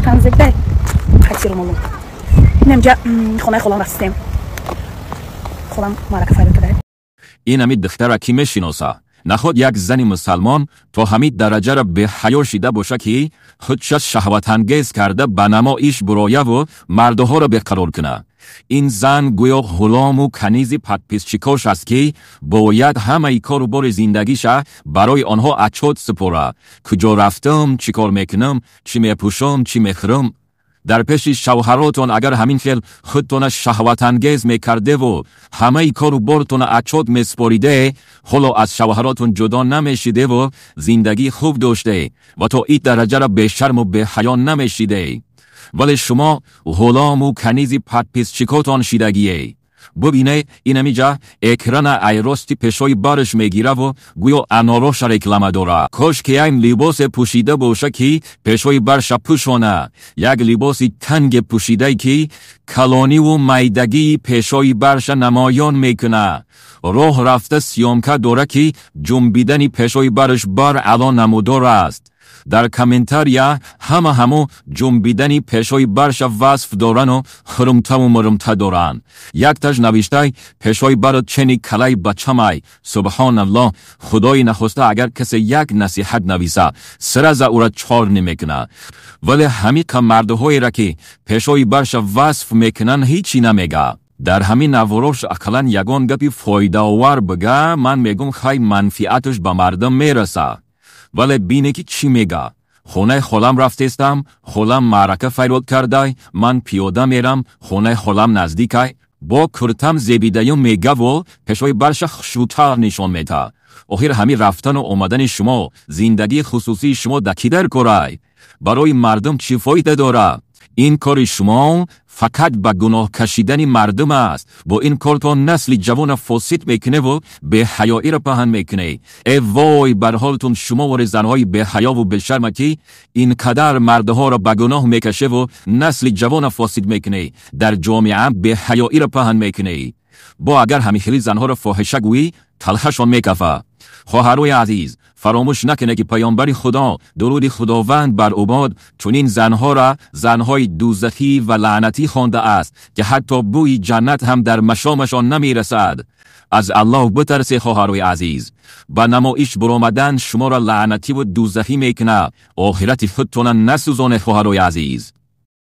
وقتا زده خطی رو مولون اینجا خونه خودم رفتیم خودم معرکه فایده کرده. این همین دختر کی میشناسه؟ نخود یک زن مسلمان تو همین درجه را به حیا شیده باشه که خودش شهوت انگیز کرده به نمایش برایه و مردها را بقرار کنه. این زن گویا غلام و کنیز پدپیس چیکاش است که باید همه کار و بار زندگیش برای آنها اچوت سپاره. کجا رفتم، چی کار میکنم، چی میپوشم، چی میخورم. در پیش شوهراتون اگر همین خیل خودتون شهوت انگیز میکرده و همه کار و بارتون اچوت میسپاریده، حالا از شوهراتون جدا نمیشیده و زندگی خوب داشته و تو این درجه را به شرم و به حیا نمیشیده، ولی شما غلام و کنیز پدپیس چیکاتون شیدگیه. ببینه این همیجا اکران ایراستی پشوی بارش میگیره و گویا اناراش رکلمه داره. کاش که این لباس پوشیده باشه که پشوی برش پوشونه، یک لباس تنگ پوشیده که کلانی و میدگی پشوی برش نمایان میکنه. راه رفته سیامکه داره که جنبیدن پشوی برش بر الان نمودار است. در کامنتاریا همو جنبیدنی پشوی برش وصف دارن و خرمته و مرمته دارن. یک تاش نوشته پشوی برات چنی کلای بچمای. سبحان الله، خدای نخواسته اگر کسی یک نصیحت نویسه سر از او را چار نمیکنه، ولی همی که مردهایی را که پشوی برش وصف میکنن هیچی نمیگه. در همین نواروش اقلن یگان گپی فایده آور بگه، من میگم خیلی منفعتش به مردم میرسه. ولی بینه که چی میگه؟ خونه خالم رفتستم، خالم معرکه فیروت کرده، من پیاده میرم، خونه خالم نزدیکه، با کرتم زیبیده میگه و پشوی برش خشوتر نشان میده. آخر همین رفتن و آمدن شما زندگی خصوصی شما دکیدر کرای برای مردم چی فایده داره؟ این کار شما فقط به گناه کشیدن مردم است. با این کار تو نسل جوان فاسد میکنه و به حیایی را پهن میکنه. ای وای بر حالتون شما و زنهای به حیا و به شرم که این قدر مردها را به گناه میکشه و نسل جوان فاسد میکنه، در جامعه به حیایی را پهن میکنه. با اگر همیخیلی زنها را فاحشه گویی تلخشان میکفه. خواهرای عزیز، فراموش نکنه که پیامبر خدا درود خداوند بر عباد چنین زنها را زنهای دوزخی و لعنتی خوانده است که حتی بوی جنت هم در مشامشان نمیرسد. از الله بترسه خواهرای عزیز. با نمایش برآمدن شما را لعنتی و دوزخی میکنه. آخرت خودتون نسوزانه خواهرای عزیز.